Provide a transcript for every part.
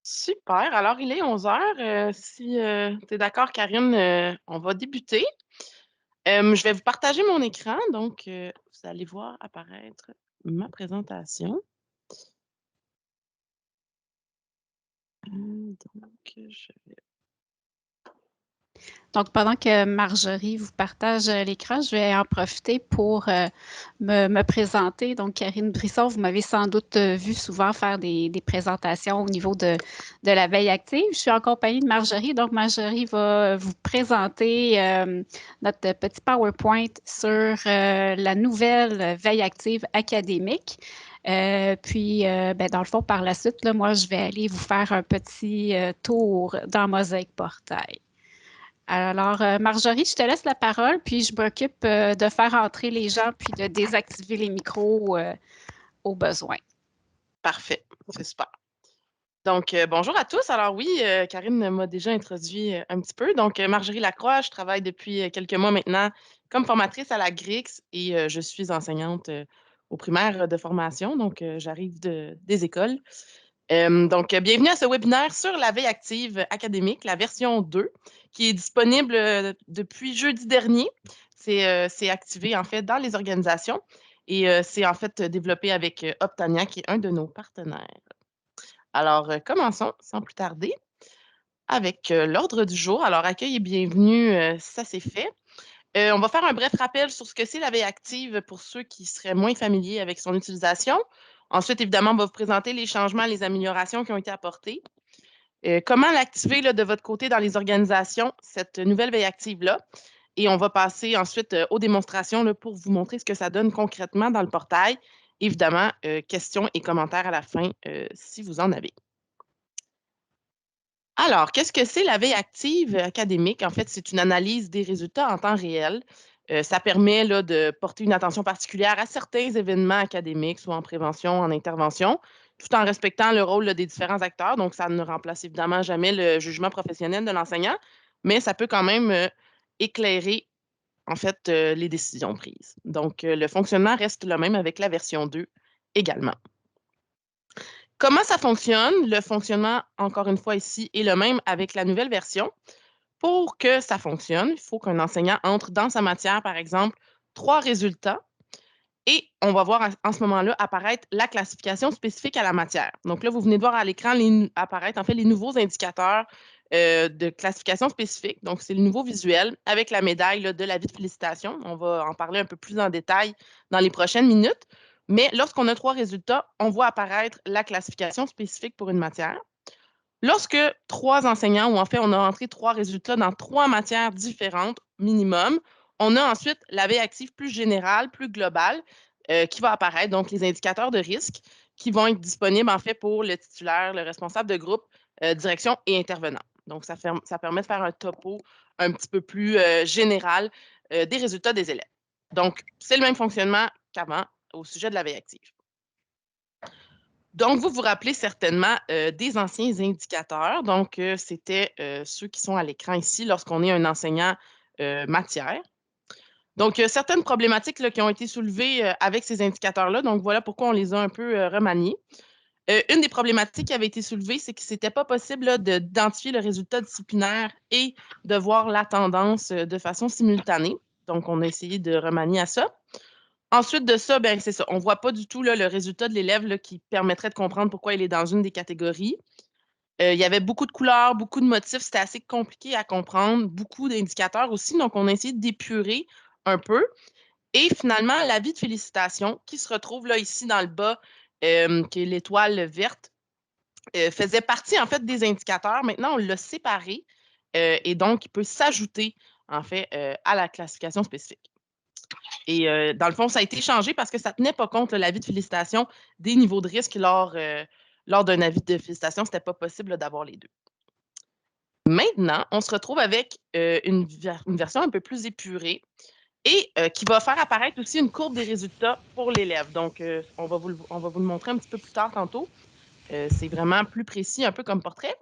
Super. Alors, il est 11 heures. Si tu es d'accord, Karine, on va débuter. Je vais vous partager mon écran. Donc, vous allez voir apparaître ma présentation. Donc, Donc, pendant que Marjorie vous partage l'écran, je vais en profiter pour me présenter. Donc, Karine Brisson, vous m'avez sans doute vu souvent faire des présentations au niveau de la veille active. Je suis en compagnie de Marjorie. Donc, Marjorie va vous présenter notre petit PowerPoint sur la nouvelle veille active académique. Puis, dans le fond, par la suite, là, moi, je vais aller vous faire un petit tour dans Mosaïque Portail. Alors, Marjorie, je te laisse la parole, puis je m'occupe de faire entrer les gens, puis de désactiver les micros au besoin. parfait. C'est super. Donc, bonjour à tous. Alors oui, Karine m'a déjà introduit un petit peu. Donc, Marjorie Lacroix, je travaille depuis quelques mois maintenant comme formatrice à la GRIX et je suis enseignante au primaire de formation. Donc, j'arrive des écoles. Donc, bienvenue à ce webinaire sur la veille active académique, la version 2, qui est disponible depuis jeudi dernier. C'est activé en fait dans les organisations et c'est en fait développé avec Optania, qui est un de nos partenaires. Alors, commençons sans plus tarder avec l'ordre du jour. Alors, accueil et bienvenue, ça c'est fait. On va faire un bref rappel sur ce que c'est la veille active pour ceux qui seraient moins familiers avec son utilisation. Ensuite, évidemment, on va vous présenter les changements, les améliorations qui ont été apportées. Comment l'activer là, de votre côté dans les organisations, cette nouvelle veille active-là. Et on va passer ensuite aux démonstrations là, pour vous montrer ce que ça donne concrètement dans le portail. Évidemment, questions et commentaires à la fin si vous en avez. Alors, qu'est-ce que c'est la veille active académique? En fait, c'est une analyse des résultats en temps réel. Ça permet là, de porter une attention particulière à certains événements académiques, soit en prévention, en intervention, tout en respectant le rôle là, des différents acteurs. Donc, ça ne remplace évidemment jamais le jugement professionnel de l'enseignant, mais ça peut quand même éclairer en fait les décisions prises. Donc, le fonctionnement reste le même avec la version 2 également. Comment ça fonctionne? Le fonctionnement, encore une fois ici, est le même avec la nouvelle version. Pour que ça fonctionne, il faut qu'un enseignant entre dans sa matière, par exemple, 3 résultats et on va voir en ce moment-là apparaître la classification spécifique à la matière. Donc là, vous venez de voir à l'écran apparaître en fait les nouveaux indicateurs de classification spécifique. Donc, c'est le nouveau visuel avec la médaille là, de l'avis de félicitations. On va en parler un peu plus en détail dans les prochaines minutes. Mais lorsqu'on a 3 résultats, on voit apparaître la classification spécifique pour une matière. Lorsque 3 enseignants, ou en fait, on a entré 3 résultats dans 3 matières différentes minimum, on a ensuite la veille active plus générale, plus globale, qui va apparaître, donc les indicateurs de risque qui vont être disponibles en fait pour le titulaire, le responsable de groupe, direction et intervenant. Donc, ça permet de faire un topo un petit peu plus général des résultats des élèves. Donc, c'est le même fonctionnement qu'avant au sujet de la veille active. Donc, vous vous rappelez certainement des anciens indicateurs. Donc, c'était ceux qui sont à l'écran ici lorsqu'on est un enseignant matière. Donc, certaines problématiques là, qui ont été soulevées avec ces indicateurs-là. Donc, voilà pourquoi on les a un peu remaniés. Une des problématiques qui avait été soulevée, c'est que ce n'était pas possible là, d'identifier le résultat disciplinaire et de voir la tendance de façon simultanée. Donc, on a essayé de remanier à ça. Ensuite de ça, ben, c'est ça. On ne voit pas du tout là, le résultat de l'élève là, qui permettrait de comprendre pourquoi il est dans une des catégories. Il y avait beaucoup de couleurs, beaucoup de motifs. C'était assez compliqué à comprendre. Beaucoup d'indicateurs aussi. Donc, on a essayé d'épurer un peu. Et finalement, l'avis de félicitations qui se retrouve là, ici dans le bas, qui est l'étoile verte, faisait partie en fait des indicateurs. Maintenant, on l'a séparé et donc il peut s'ajouter en fait à la classification spécifique. Et dans le fond, ça a été changé parce que ça ne tenait pas compte, l'avis de félicitations, des niveaux de risque lors d'un avis de félicitations. Ce n'était pas possible d'avoir les deux. Maintenant, on se retrouve avec une version un peu plus épurée et qui va faire apparaître aussi une courbe des résultats pour l'élève. Donc, on va vous le montrer un petit peu plus tard tantôt. C'est vraiment plus précis, un peu comme portrait.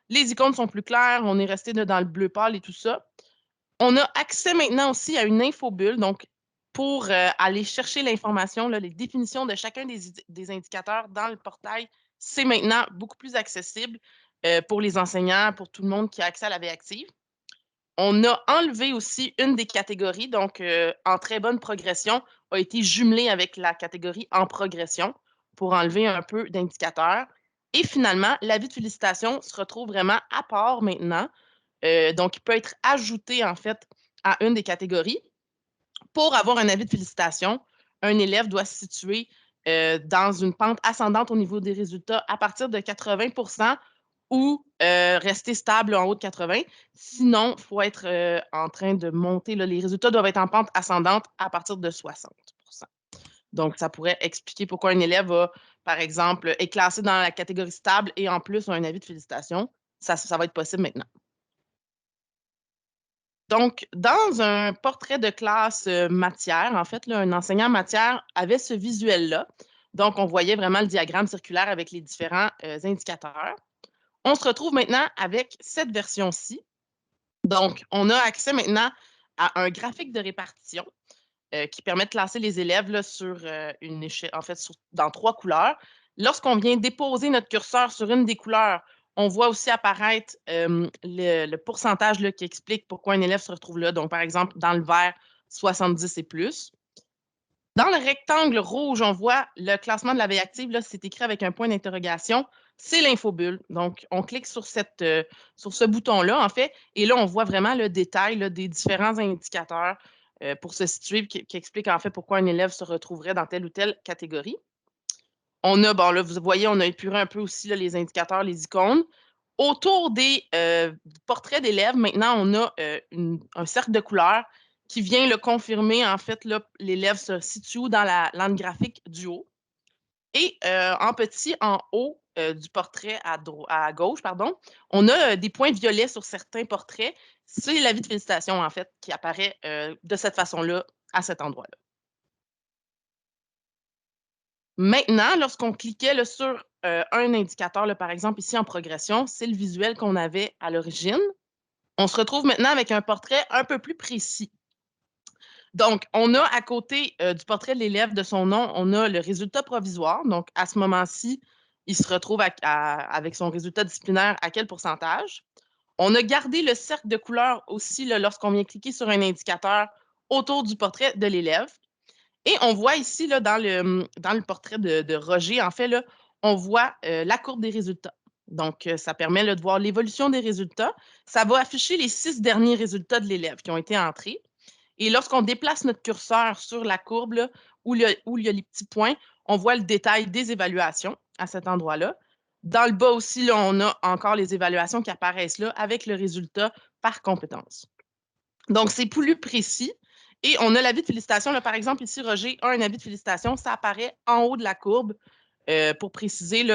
Les icônes sont plus claires. On est resté dans le bleu pâle et tout ça. On a accès maintenant aussi à une infobulle, donc pour aller chercher l'information, les définitions de chacun des indicateurs dans le portail, c'est maintenant beaucoup plus accessible. pour les enseignants, pour tout le monde qui a accès à la veille active. On a enlevé aussi une des catégories, donc en très bonne progression, a été jumelée avec la catégorie en progression pour enlever un peu d'indicateurs. Et finalement, l'avis de félicitation se retrouve vraiment à part maintenant. Donc, il peut être ajouté en fait à une des catégories. Pour avoir un avis de félicitation, un élève doit se situer dans une pente ascendante au niveau des résultats à partir de 80 ou rester stable en haut de 80. Sinon, il faut être en train de monter. Là, les résultats doivent être en pente ascendante à partir de 60. Donc, ça pourrait expliquer pourquoi un élève par exemple, est classé dans la catégorie stable et en plus a un avis de félicitation. Ça va être possible maintenant. Donc, dans un portrait de classe matière, en fait, là, un enseignant matière avait ce visuel-là. Donc, on voyait vraiment le diagramme circulaire avec les différents indicateurs. On se retrouve maintenant avec cette version-ci. Donc, on a accès maintenant à un graphique de répartition qui permet de classer les élèves là, sur une échelle, en fait, dans 3 couleurs. Lorsqu'on vient déposer notre curseur sur une des couleurs, on voit aussi apparaître le pourcentage là, qui explique pourquoi un élève se retrouve là. Donc, par exemple, dans le vert, 70 et plus. Dans le rectangle rouge, on voit le classement de la veille active. Là, c'est écrit avec un point d'interrogation. C'est l'infobulle. Donc, on clique sur ce bouton-là, en fait, et là, on voit vraiment le détail là, des différents indicateurs pour se situer, qui explique en fait pourquoi un élève se retrouverait dans telle ou telle catégorie. On a, bon, là, vous voyez, on a épuré un peu aussi là, les indicateurs, les icônes. Autour des portraits d'élèves, maintenant, on a un cercle de couleurs qui vient le confirmer. En fait, l'élève se situe dans la lente graphique du haut. Et en petit, en haut du portrait à gauche, pardon, on a des points violets sur certains portraits. C'est l'avis de félicitation, en fait, qui apparaît de cette façon-là, à cet endroit-là. Maintenant, lorsqu'on cliquait là, sur un indicateur, là, par exemple ici en progression, c'est le visuel qu'on avait à l'origine. On se retrouve maintenant avec un portrait un peu plus précis. Donc, on a à côté du portrait de l'élève, de son nom, on a le résultat provisoire. Donc, à ce moment-ci, il se retrouve avec son résultat disciplinaire à quel pourcentage. On a gardé le cercle de couleur aussi lorsqu'on vient cliquer sur un indicateur autour du portrait de l'élève. Et on voit ici, là, dans le portrait de Roger, en fait, là, on voit la courbe des résultats. Donc, ça permet là, de voir l'évolution des résultats. Ça va afficher les 6 derniers résultats de l'élève qui ont été entrés. Et lorsqu'on déplace notre curseur sur la courbe, là, où il y a les petits points, on voit le détail des évaluations à cet endroit-là. Dans le bas aussi, là, on a encore les évaluations qui apparaissent là avec le résultat par compétence. Donc, c'est plus précis. Et on a l'avis de félicitation. Là, par exemple, ici, Roger a un avis de félicitation. Ça apparaît en haut de la courbe pour préciser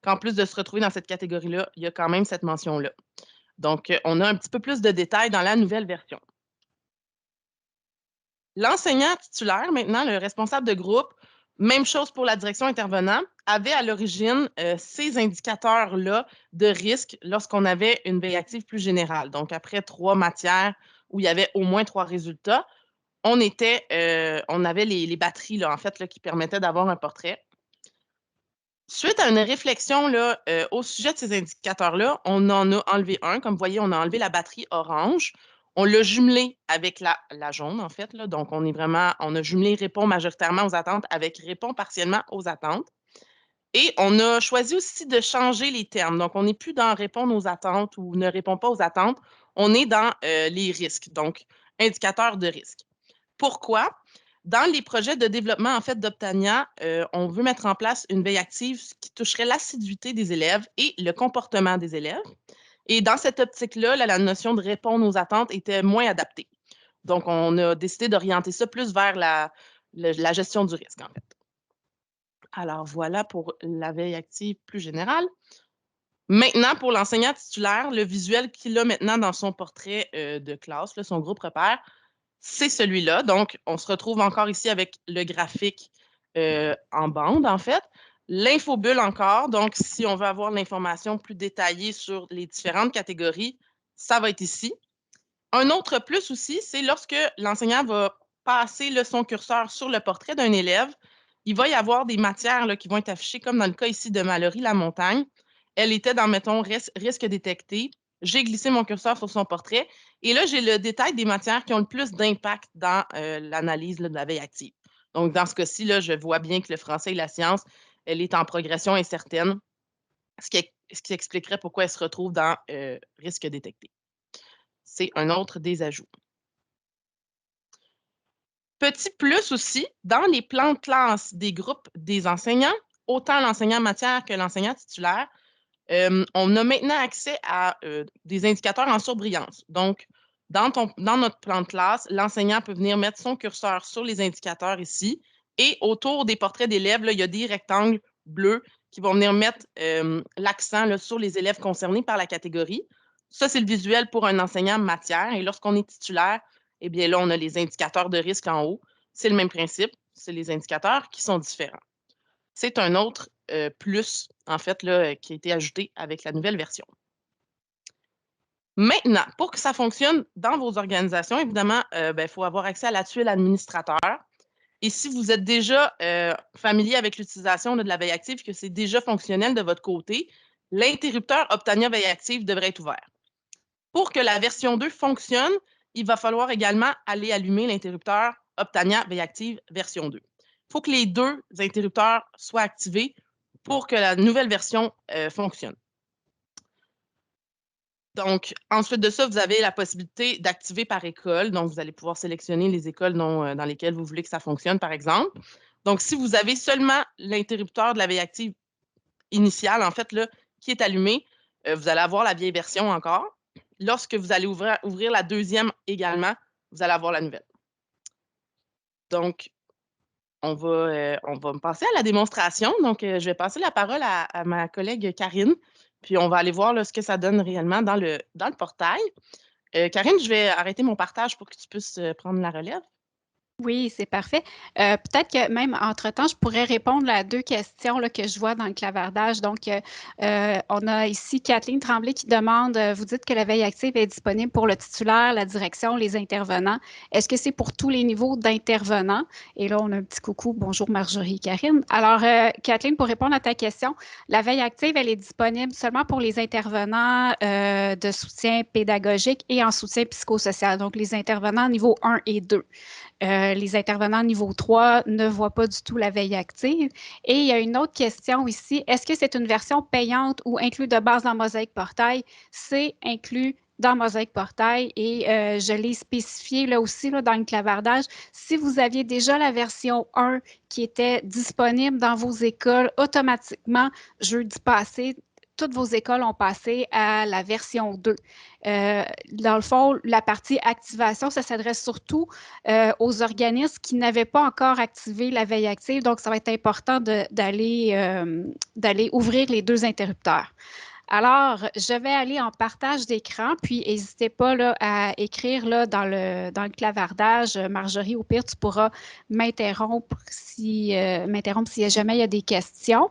qu'en plus de se retrouver dans cette catégorie-là, il y a quand même cette mention-là. Donc, on a un petit peu plus de détails dans la nouvelle version. L'enseignant titulaire, maintenant, le responsable de groupe, même chose pour la direction intervenant, avait à l'origine ces indicateurs-là de risque lorsqu'on avait une veille active plus générale. Donc, après 3 matières où il y avait au moins 3 résultats, on avait les batteries, là, en fait, là, qui permettaient d'avoir un portrait. Suite à une réflexion là, au sujet de ces indicateurs-là, on en a enlevé un. Comme vous voyez, on a enlevé la batterie orange. On l'a jumelé avec la jaune, en fait. Là. Donc, on a jumelé répond majoritairement aux attentes avec répond partiellement aux attentes. Et on a choisi aussi de changer les termes. Donc, on n'est plus dans répondre aux attentes ou ne répond pas aux attentes. On est dans les risques, donc indicateur de risque. Pourquoi? Dans les projets de développement en fait d'Optania, on veut mettre en place une veille active qui toucherait l'assiduité des élèves et le comportement des élèves. Et dans cette optique-là, la notion de répondre aux attentes était moins adaptée. Donc, on a décidé d'orienter ça plus vers la gestion du risque, en fait. Alors, voilà pour la veille active plus générale. Maintenant, pour l'enseignant titulaire, le visuel qu'il a maintenant dans son portrait de classe, là, son groupe repère, c'est celui-là. Donc, on se retrouve encore ici avec le graphique en bande, en fait. L'infobulle encore. Donc, si on veut avoir l'information plus détaillée sur les différentes catégories, ça va être ici. Un autre plus aussi, c'est lorsque l'enseignant va passer son curseur sur le portrait d'un élève, il va y avoir des matières là, qui vont être affichées, comme dans le cas ici de Mallory Lamontagne. elle était dans, mettons, risque détecté. J'ai glissé mon curseur sur son portrait. Et là, j'ai le détail des matières qui ont le plus d'impact dans l'analyse de la veille active. Donc, dans ce cas-ci, là, je vois bien que le français et la science, elle est en progression incertaine, ce qui expliquerait pourquoi elle se retrouve dans risque détecté. C'est un autre des ajouts. Petit plus aussi, dans les plans de classe des groupes des enseignants, autant l'enseignant matière que l'enseignant titulaire, on a maintenant accès à des indicateurs en surbrillance. Donc, dans notre plan de classe, l'enseignant peut venir mettre son curseur sur les indicateurs ici et autour des portraits d'élèves, il y a des rectangles bleus qui vont venir mettre l'accent sur les élèves concernés par la catégorie. Ça, c'est le visuel pour un enseignant matière. Et lorsqu'on est titulaire, eh bien là, on a les indicateurs de risque en haut. C'est le même principe, c'est les indicateurs qui sont différents. C'est un autre plus, en fait, là, qui a été ajouté avec la nouvelle version. Maintenant, pour que ça fonctionne dans vos organisations, évidemment, il faut avoir accès à la tuile administrateur. Et si vous êtes déjà familier avec l'utilisation de la veille active, que c'est déjà fonctionnel de votre côté, l'interrupteur Optania Veille Active devrait être ouvert. Pour que la version 2 fonctionne, il va falloir également aller allumer l'interrupteur Optania Veille Active version 2. Il faut que les deux interrupteurs soient activés pour que la nouvelle version fonctionne. Donc, ensuite de ça, vous avez la possibilité d'activer par école. Donc, vous allez pouvoir sélectionner les écoles dans lesquelles vous voulez que ça fonctionne, par exemple. Donc, si vous avez seulement l'interrupteur de la veille active initiale, en fait, là, qui est allumé, vous allez avoir la vieille version encore. Lorsque vous allez ouvrir la deuxième également, vous allez avoir la nouvelle. Donc, on va passer à la démonstration. Donc, je vais passer la parole à ma collègue Karine, puis on va aller voir là, ce que ça donne réellement dans le portail. Karine, je vais arrêter mon partage pour que tu puisses prendre la relève. Oui, c'est parfait. Peut-être que même entre-temps, je pourrais répondre à 2 questions là, que je vois dans le clavardage. Donc, on a ici Kathleen Tremblay qui demande, vous dites que la veille active est disponible pour le titulaire, la direction, les intervenants. Est-ce que c'est pour tous les niveaux d'intervenants? Et là, on a un petit coucou. Bonjour Marjorie et Karine. Alors, Kathleen, pour répondre à ta question, la veille active, elle est disponible seulement pour les intervenants de soutien pédagogique et en soutien psychosocial. Donc, les intervenants niveau 1 et 2. Les intervenants niveau 3 ne voient pas du tout la veille active. Et il y a une autre question ici. Est-ce que c'est une version payante ou inclus de base dans Mosaïque Portail? C'est inclus dans Mosaïque Portail et je l'ai spécifié là aussi là, dans le clavardage. Si vous aviez déjà la version 1 qui était disponible dans vos écoles, automatiquement, jeudi passé, toutes vos écoles ont passé à la version 2. Dans le fond, la partie activation, ça s'adresse surtout aux organismes qui n'avaient pas encore activé la veille active. Donc, ça va être important d'aller ouvrir les 2 interrupteurs. Alors, je vais aller en partage d'écran, puis n'hésitez pas là, à écrire là, dans le clavardage. Marjorie, au pire, tu pourras m'interrompre si jamais il y a des questions.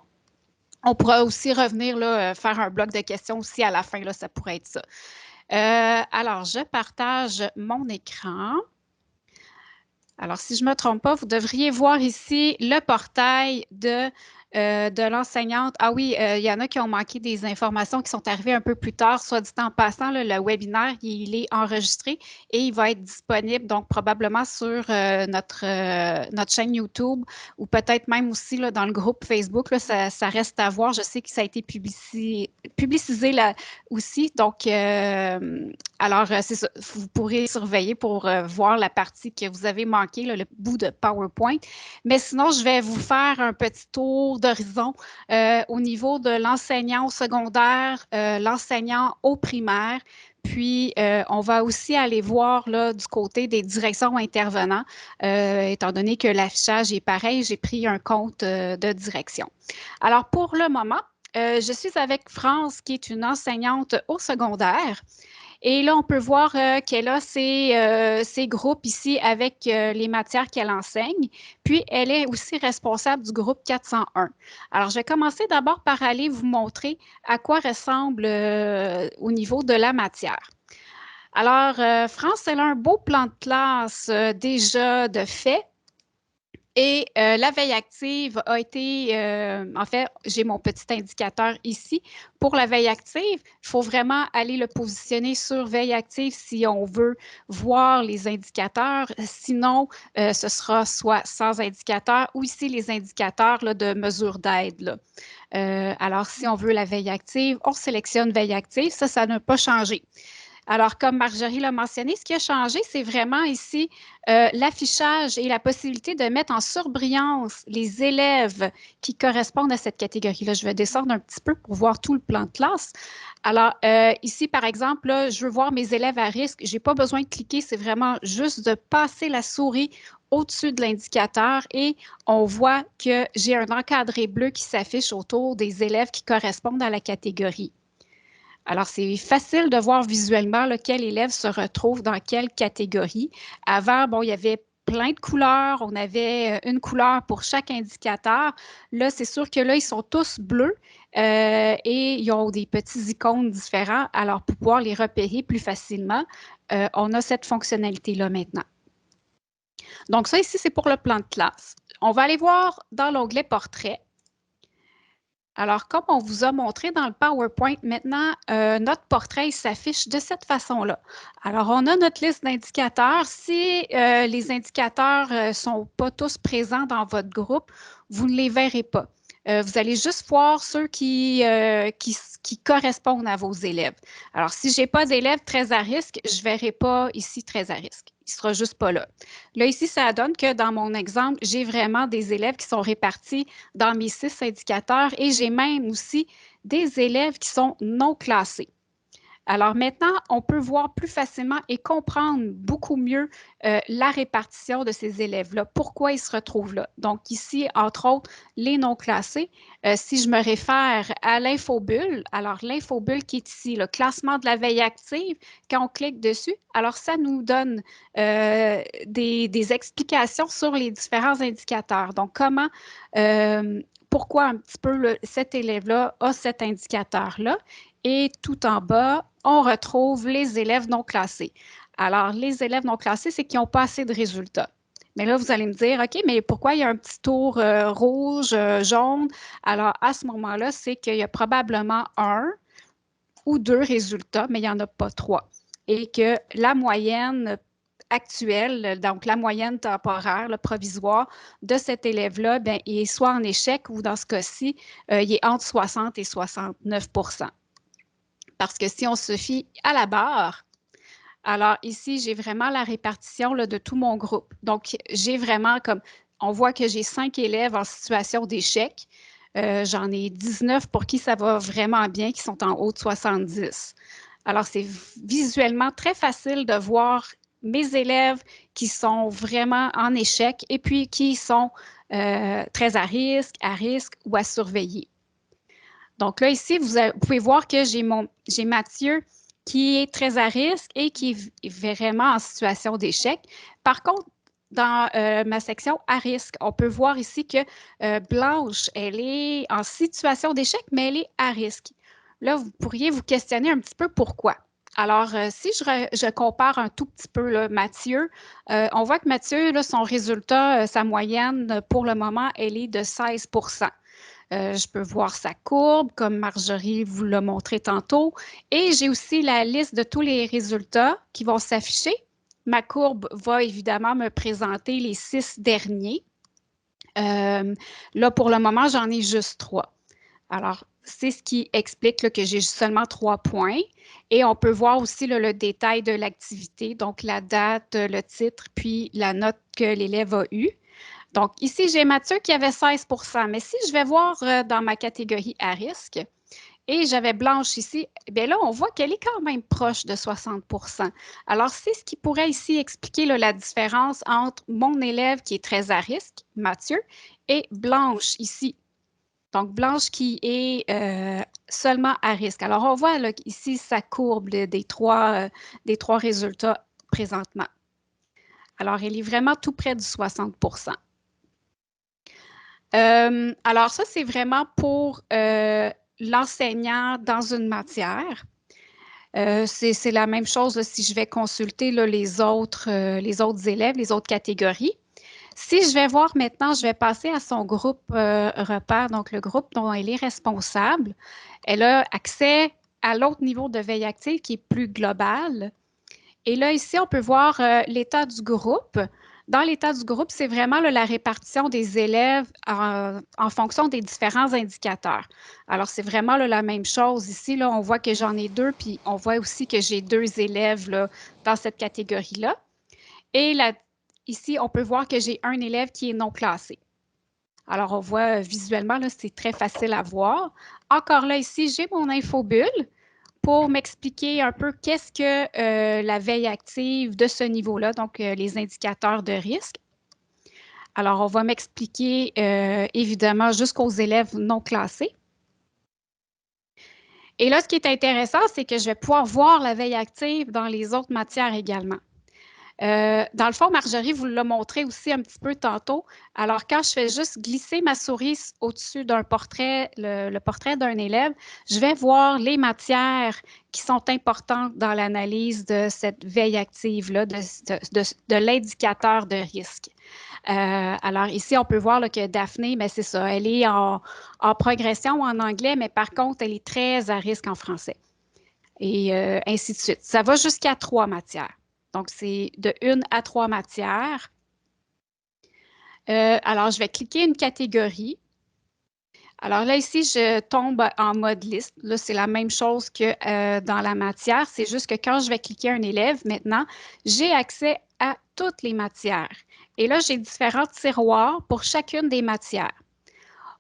On pourra aussi revenir là, faire un bloc de questions aussi à la fin, là, ça pourrait être ça. Alors, je partage mon écran. Alors, si je ne me trompe pas, vous devriez voir ici le portail de l'enseignante. Ah oui, il y en a qui ont manqué des informations qui sont arrivées un peu plus tard. Soit dit en passant, là, le webinaire, il est enregistré et il va être disponible donc probablement sur notre chaîne YouTube ou peut-être même aussi là, dans le groupe Facebook. Là, ça reste à voir. Je sais que ça a été publicisé là aussi. Donc, alors, c'est ça. Vous pourrez surveiller pour voir la partie que vous avez manquée, là, le bout de PowerPoint. Mais sinon, je vais vous faire un petit tour d'horizon au niveau de l'enseignant au secondaire, l'enseignant au primaire. Puis, on va aussi aller voir là, du côté des directions intervenants, étant donné que l'affichage est pareil, j'ai pris un compte de direction. Alors, pour le moment, je suis avec France, qui est une enseignante au secondaire. Et là, on peut voir qu'elle a ses groupes ici avec les matières qu'elle enseigne. Puis, elle est aussi responsable du groupe 401. Alors, je vais commencer d'abord par aller vous montrer à quoi ressemble au niveau de la matière. Alors, France, elle a un beau plan de classe déjà de fait. Et la veille active a été, en fait, j'ai mon petit indicateur ici. Pour la veille active, il faut vraiment aller le positionner sur veille active si on veut voir les indicateurs. Sinon, ce sera soit sans indicateur ou ici les indicateurs là, de mesure d'aide. Alors, si on veut la veille active, on sélectionne veille active. Ça n'a pas changé. Alors, comme Marjorie l'a mentionné, ce qui a changé, c'est vraiment ici l'affichage et la possibilité de mettre en surbrillance les élèves qui correspondent à cette catégorie-là. Je vais descendre un petit peu pour voir tout le plan de classe. Alors, ici, par exemple, là, je veux voir mes élèves à risque. Je n'ai pas besoin de cliquer, c'est vraiment juste de passer la souris au-dessus de l'indicateur et on voit que j'ai un encadré bleu qui s'affiche autour des élèves qui correspondent à la catégorie. Alors, c'est facile de voir visuellement quel élève se retrouve dans quelle catégorie. Avant, bon, il y avait plein de couleurs. On avait une couleur pour chaque indicateur. Là, c'est sûr que là, ils sont tous bleus et ils ont des petits icônes différents. Alors, pour pouvoir les repérer plus facilement, on a cette fonctionnalité-là maintenant. Donc, ça ici, c'est pour le plan de classe. On va aller voir dans l'onglet Portrait. Alors, comme on vous a montré dans le PowerPoint, maintenant, notre portrait s'affiche de cette façon-là. Alors, on a notre liste d'indicateurs. Si les indicateurs ne sont pas tous présents dans votre groupe, vous ne les verrez pas. Vous allez juste voir ceux qui correspondent à vos élèves. Alors, si je n'ai pas d'élèves très à risque, je ne verrai pas ici très à risque. Il ne sera juste pas là. Là, ici, ça donne que dans mon exemple, j'ai vraiment des élèves qui sont répartis dans mes 6 indicateurs et j'ai même aussi des élèves qui sont non classés. Alors maintenant, on peut voir plus facilement et comprendre beaucoup mieux la répartition de ces élèves-là, pourquoi ils se retrouvent là. Donc ici, entre autres, les non classés. Si je me réfère à l'infobulle, alors l'infobulle qui est ici, le classement de la veille active, quand on clique dessus, alors ça nous donne des explications sur les différents indicateurs. Donc comment pourquoi un petit peu cet élève-là a cet indicateur-là. Et tout en bas, on retrouve les élèves non classés. Alors, les élèves non classés, c'est qu'ils n'ont pas assez de résultats. Mais là, vous allez me dire, OK, mais pourquoi il y a un petit tour rouge, jaune? Alors, à ce moment-là, c'est qu'il y a probablement un ou deux résultats, mais il n'y en a pas trois. Et que la moyenne actuelle, donc la moyenne temporaire, le provisoire de cet élève-là, bien, il est soit en échec ou dans ce cas-ci, il est entre 60 et 69 %. Parce que si on se fie à la barre, alors ici, j'ai vraiment la répartition là, de tout mon groupe. Donc, j'ai vraiment comme, on voit que j'ai 5 élèves en situation d'échec. J'en ai 19 pour qui ça va vraiment bien, qui sont en haut de 70. Alors, c'est visuellement très facile de voir mes élèves qui sont vraiment en échec et puis qui sont très à risque ou à surveiller. Donc là, ici, vous pouvez voir que j'ai Mathieu qui est très à risque et qui est vraiment en situation d'échec. Par contre, dans ma section à risque, on peut voir ici que Blanche, elle est en situation d'échec, mais elle est à risque. Là, vous pourriez vous questionner un petit peu pourquoi. Alors, si je compare un tout petit peu là, Mathieu, on voit que Mathieu, là, son résultat, sa moyenne, pour le moment, elle est de 16 %. Je peux voir sa courbe, comme Marjorie vous l'a montré tantôt. Et j'ai aussi la liste de tous les résultats qui vont s'afficher. Ma courbe va évidemment me présenter les 6 derniers. Là, pour le moment, j'en ai juste 3. Alors, c'est ce qui explique là, que j'ai seulement 3 points. Et on peut voir aussi là, le détail de l'activité, donc la date, le titre, puis la note que l'élève a eue. Donc, ici, j'ai Mathieu qui avait 16 %. Mais si je vais voir dans ma catégorie à risque, et j'avais Blanche ici, bien là, on voit qu'elle est quand même proche de 60 %. Alors, c'est ce qui pourrait ici expliquer là, la différence entre mon élève qui est très à risque, Mathieu, et Blanche ici. Donc, Blanche qui est seulement à risque. Alors, on voit là, ici sa courbe des trois résultats présentement. Alors, elle est vraiment tout près du 60 %. Alors, ça, c'est vraiment pour l'enseignant dans une matière. C'est la même chose là, si je vais consulter là, les autres élèves, les autres catégories. Si je vais voir maintenant, je vais passer à son groupe repère, donc le groupe dont elle est responsable. Elle a accès à l'autre niveau de veille active qui est plus global. Et là, ici, on peut voir l'état du groupe. Dans l'état du groupe, c'est vraiment là, la répartition des élèves en fonction des différents indicateurs. Alors, c'est vraiment là, la même chose. Ici, là, on voit que j'en ai 2, puis on voit aussi que j'ai 2 élèves là, dans cette catégorie-là. Et là, ici, on peut voir que j'ai un élève qui est non classé. Alors, on voit visuellement, là, c'est très facile à voir. Encore là, ici, j'ai mon infobulle pour m'expliquer un peu qu'est-ce que la veille active de ce niveau-là, donc les indicateurs de risque. Alors, on va m'expliquer évidemment jusqu'aux élèves non classés. Et là, ce qui est intéressant, c'est que je vais pouvoir voir la veille active dans les autres matières également. Dans le fond, Marjorie vous l'a montré aussi un petit peu tantôt. Alors, quand je fais juste glisser ma souris au-dessus d'un portrait, le portrait d'un élève, je vais voir les matières qui sont importantes dans l'analyse de cette veille active-là, de l'indicateur de risque. Alors, ici, on peut voir là, que Daphné, ben, c'est ça, elle est en progression en anglais, mais par contre, elle est très à risque en français. Et ainsi de suite. Ça va jusqu'à 3 matières. Donc, c'est de 1 à 3 matières. Alors, je vais cliquer une catégorie. Alors là, ici, je tombe en mode liste. Là, c'est la même chose que dans la matière. C'est juste que quand je vais cliquer un élève, maintenant, j'ai accès à toutes les matières. Et là, j'ai différents tiroirs pour chacune des matières.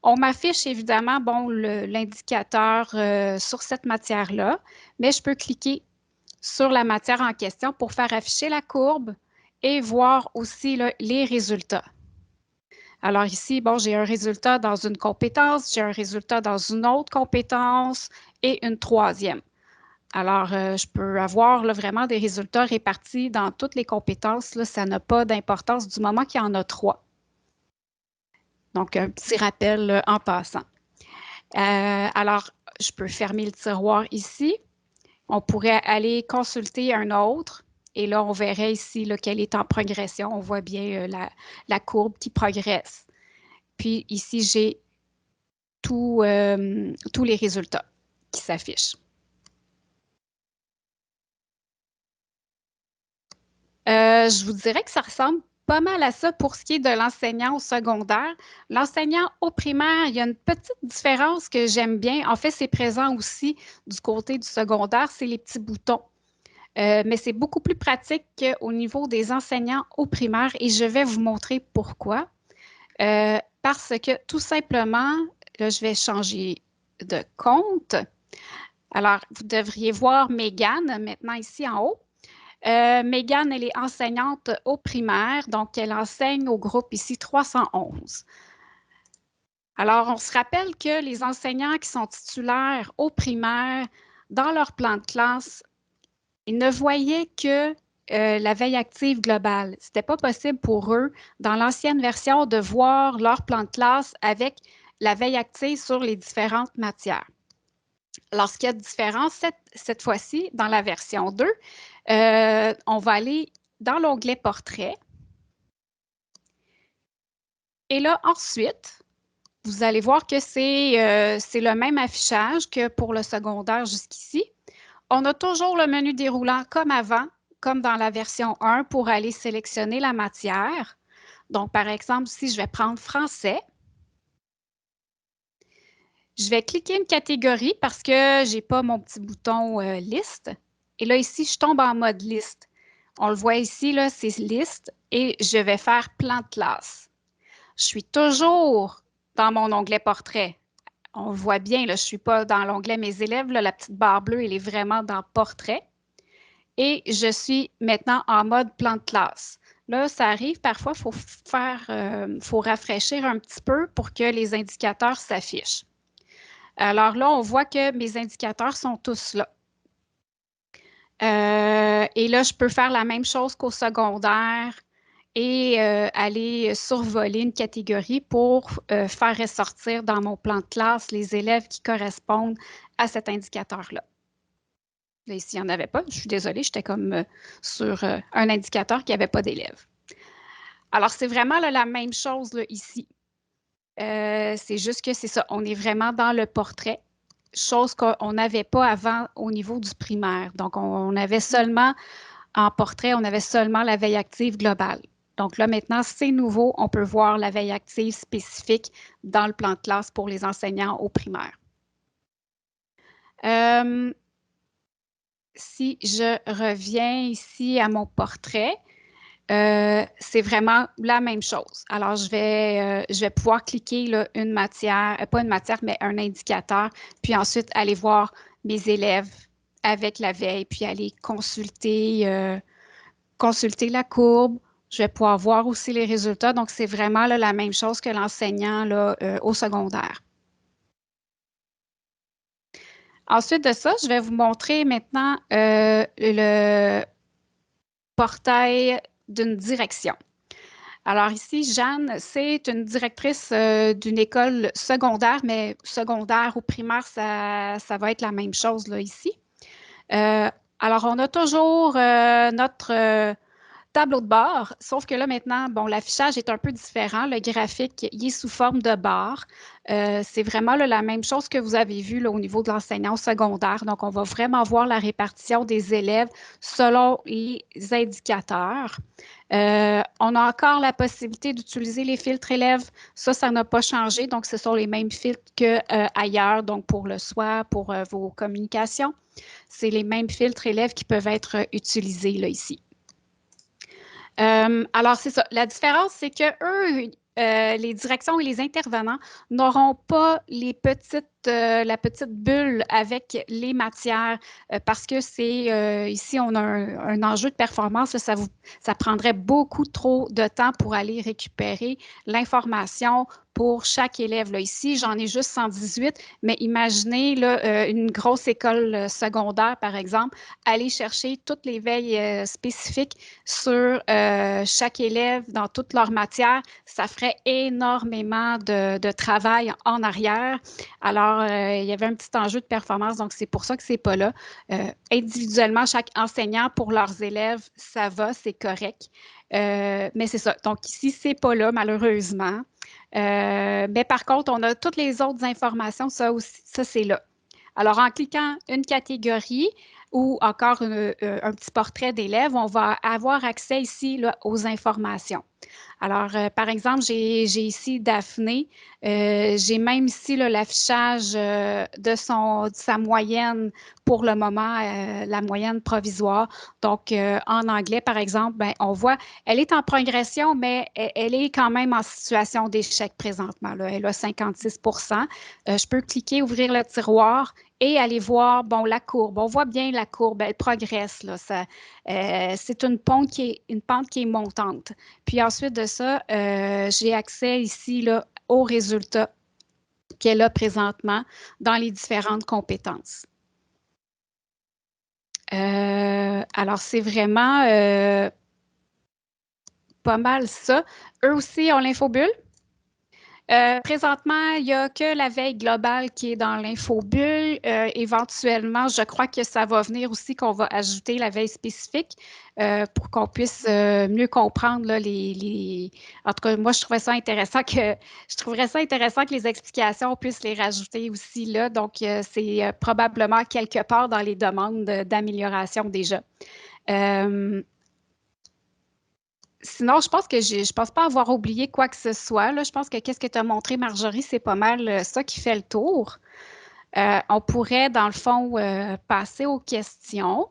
On m'affiche évidemment bon, l'indicateur sur cette matière-là, mais je peux cliquer sur la matière en question pour faire afficher la courbe et voir aussi là, les résultats. Alors ici, bon, j'ai un résultat dans une compétence, j'ai un résultat dans une autre compétence et une troisième. Alors, je peux avoir là, vraiment des résultats répartis dans toutes les compétences. Là, ça n'a pas d'importance du moment qu'il y en a 3. Donc, un petit rappel en passant. Alors, je peux fermer le tiroir ici. On pourrait aller consulter un autre. Et là, on verrait ici qu'elle est en progression. On voit bien la courbe qui progresse. Puis ici, j'ai tous les résultats qui s'affichent. Je vous dirais que ça ressemble pas mal à ça pour ce qui est de l'enseignant au secondaire. L'enseignant au primaire, il y a une petite différence que j'aime bien. En fait, c'est présent aussi du côté du secondaire, c'est les petits boutons. Mais c'est beaucoup plus pratique qu'au niveau des enseignants au primaire et je vais vous montrer pourquoi. Parce que tout simplement, là, je vais changer de compte. Alors, vous devriez voir Mégane maintenant ici en haut. Mégane, elle est enseignante au primaire, donc elle enseigne au groupe ici 311. Alors, on se rappelle que les enseignants qui sont titulaires au primaire, dans leur plan de classe, ils ne voyaient que la veille active globale. Ce n'était pas possible pour eux, dans l'ancienne version, de voir leur plan de classe avec la veille active sur les différentes matières. Alors, ce qu'il y a de différent cette fois-ci, dans la version 2, on va aller dans l'onglet Portrait. Et là, ensuite, vous allez voir que c'est le même affichage que pour le secondaire jusqu'ici. On a toujours le menu déroulant comme avant, comme dans la version 1 pour aller sélectionner la matière. Donc, par exemple, si je vais prendre français, je vais cliquer une catégorie parce que je n'ai pas mon petit bouton liste. Et là, ici, je tombe en mode liste. On le voit ici, là, c'est liste et je vais faire plan de classe. Je suis toujours dans mon onglet portrait. On le voit bien, là, je ne suis pas dans l'onglet mes élèves. Là, la petite barre bleue, elle est vraiment dans portrait. Et je suis maintenant en mode plan de classe. Là, ça arrive, parfois, il faut rafraîchir un petit peu pour que les indicateurs s'affichent. Alors là, on voit que mes indicateurs sont tous là. Et là, je peux faire la même chose qu'au secondaire et aller survoler une catégorie pour faire ressortir dans mon plan de classe les élèves qui correspondent à cet indicateur-là. Là, ici, il n'y en avait pas. Je suis désolée, j'étais comme sur un indicateur qui n'avait pas d'élèves. Alors, c'est vraiment là, la même chose là, ici. C'est juste que c'est ça, on est vraiment dans le portrait, chose qu'on n'avait pas avant au niveau du primaire. Donc, on avait seulement, en portrait, on avait seulement la veille active globale. Donc là, maintenant, c'est nouveau, on peut voir la veille active spécifique dans le plan de classe pour les enseignants au primaire. Si je reviens ici à mon portrait, c'est vraiment la même chose. Alors, je vais pouvoir cliquer là, une matière, pas une matière, mais un indicateur, puis ensuite aller voir mes élèves avec la veille, puis aller consulter la courbe. Je vais pouvoir voir aussi les résultats. Donc, c'est vraiment là, la même chose que l'enseignant là, au secondaire. Ensuite de ça, je vais vous montrer maintenant le portail d'une direction. Alors ici, Jeanne, c'est une directrice d'une école secondaire, mais secondaire ou primaire, ça va être la même chose là, ici. Alors, on a toujours notre tableau de bord, sauf que là maintenant, bon, l'affichage est un peu différent. Le graphique, il est sous forme de barre. C'est vraiment là, la même chose que vous avez vu là, au niveau de l'enseignant au secondaire. Donc, on va vraiment voir la répartition des élèves selon les indicateurs. On a encore la possibilité d'utiliser les filtres élèves. Ça n'a pas changé. Donc, ce sont les mêmes filtres qu'ailleurs, donc pour le SWA, pour vos communications. C'est les mêmes filtres élèves qui peuvent être utilisés là, ici. Alors, c'est ça. La différence, c'est que eux, les directions et les intervenants n'auront pas la petite bulle avec les matières parce que c'est ici, on a un enjeu de performance. Là, ça prendrait beaucoup trop de temps pour aller récupérer l'information pour chaque élève. Là, ici, j'en ai juste 118, mais imaginez là, une grosse école secondaire, par exemple, aller chercher toutes les veilles spécifiques sur chaque élève dans toute leur matière, ça ferait énormément de travail en arrière. Alors, il y avait un petit enjeu de performance, donc c'est pour ça que c'est pas là. Individuellement, chaque enseignant pour leurs élèves, ça va, c'est correct. Mais c'est ça. Donc ici, c'est pas là, malheureusement. Mais par contre, on a toutes les autres informations, ça aussi, ça c'est là. Alors, en cliquant une catégorie ou encore un petit portrait d'élève, on va avoir accès ici là, aux informations. Alors, par exemple, j'ai ici Daphné. J'ai même ici l'affichage de sa moyenne pour le moment, la moyenne provisoire. Donc, en anglais, par exemple, ben, on voit, elle est en progression, mais elle est quand même en situation d'échec présentement. Là. Elle a 56 Je peux cliquer, ouvrir le tiroir et aller voir, bon, la courbe. On voit bien la courbe, elle progresse. Là. C'est une pente qui est montante. Puis ensuite de ça, j'ai accès ici là, aux résultats qu'elle a présentement dans les différentes compétences. Alors, c'est vraiment pas mal ça. Eux aussi ont l'infobulle. Présentement, il n'y a que la veille globale qui est dans l'infobulle. Éventuellement, je crois que ça va venir aussi qu'on va ajouter la veille spécifique pour qu'on puisse mieux comprendre là, En tout cas, moi, je trouverais ça intéressant que les explications, on puisse les rajouter aussi là. Donc, c'est probablement quelque part dans les demandes d'amélioration déjà. Sinon, je pense que je pense pas avoir oublié quoi que ce soit. Là. Je pense que qu'est-ce que tu as montré, Marjorie, c'est pas mal ça qui fait le tour. On pourrait, dans le fond, passer aux questions.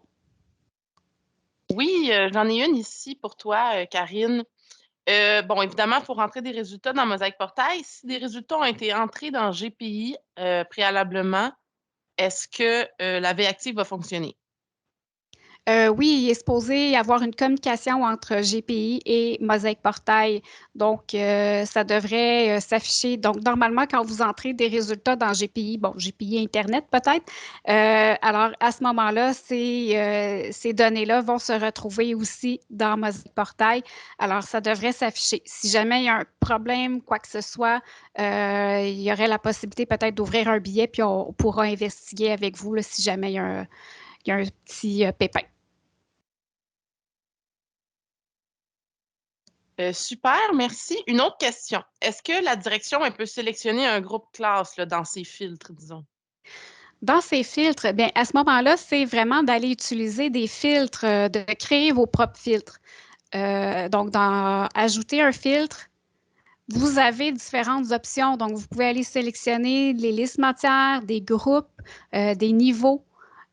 Oui, j'en ai une ici pour toi, Karine. Bon, évidemment, il faut rentrer des résultats dans Mosaic Portail. Si des résultats ont été entrés dans GPI préalablement, est-ce que la veille active va fonctionner? Oui, il est supposé y avoir une communication entre GPI et Mosaic Portail. Donc, ça devrait s'afficher. Donc, normalement, quand vous entrez des résultats dans GPI, bon, GPI Internet peut-être, alors à ce moment-là, ces données-là vont se retrouver aussi dans Mosaic Portail. Alors, ça devrait s'afficher. Si jamais il y a un problème, quoi que ce soit, il y aurait la possibilité peut-être d'ouvrir un billet, puis on pourra investiguer avec vous là, si jamais il y a un petit pépin. Super, merci. Une autre question. Est-ce que la direction, elle peut sélectionner un groupe classe là, dans ses filtres, disons? Dans ces filtres, bien, à ce moment-là, c'est vraiment d'aller utiliser des filtres, de créer vos propres filtres. Donc, dans ajouter un filtre, vous avez différentes options. Donc, vous pouvez aller sélectionner les listes matières, des groupes, des niveaux.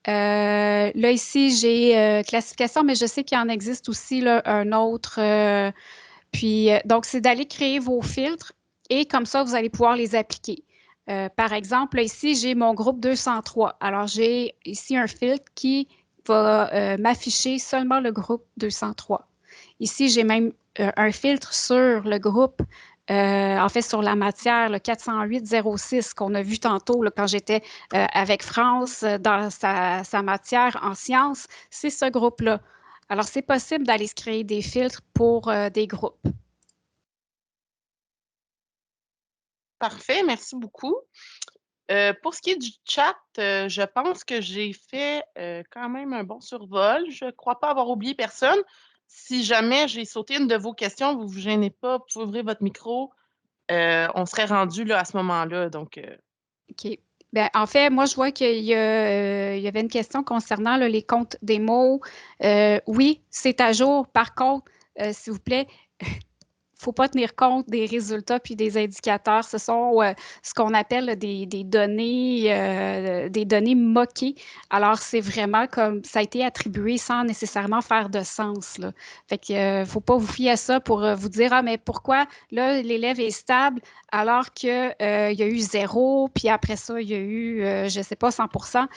Là, ici, j'ai classification, mais je sais qu'il en existe aussi là, un autre. Donc, c'est d'aller créer vos filtres et comme ça, vous allez pouvoir les appliquer. Par exemple, là, ici, j'ai mon groupe 203. Alors, j'ai ici un filtre qui va m'afficher seulement le groupe 203. Ici, j'ai même un filtre sur le groupe, en fait, sur la matière, le 408-06 qu'on a vu tantôt là, quand j'étais avec France dans sa matière en sciences. C'est ce groupe-là. Alors, c'est possible d'aller se créer des filtres pour des groupes. Parfait, merci beaucoup. Pour ce qui est du chat, je pense que j'ai fait quand même un bon survol. Je ne crois pas avoir oublié personne. Si jamais j'ai sauté une de vos questions, vous ne vous gênez pas, vous pouvez ouvrir votre micro. On serait rendu là, à ce moment-là. Donc, OK. Ben, en fait, moi, je vois qu'il y avait une question concernant là, les comptes des mots. Oui, c'est à jour. Par contre, s'il vous plaît, faut pas tenir compte des résultats puis des indicateurs. Ce sont ce qu'on appelle des données moquées. Alors, c'est vraiment comme ça a été attribué sans nécessairement faire de sens, là. Fait que faut pas vous fier à ça pour vous dire, ah, mais pourquoi là, l'élève est stable alors qu'il y a eu 0, puis après ça, il y a eu, je sais pas, 100%.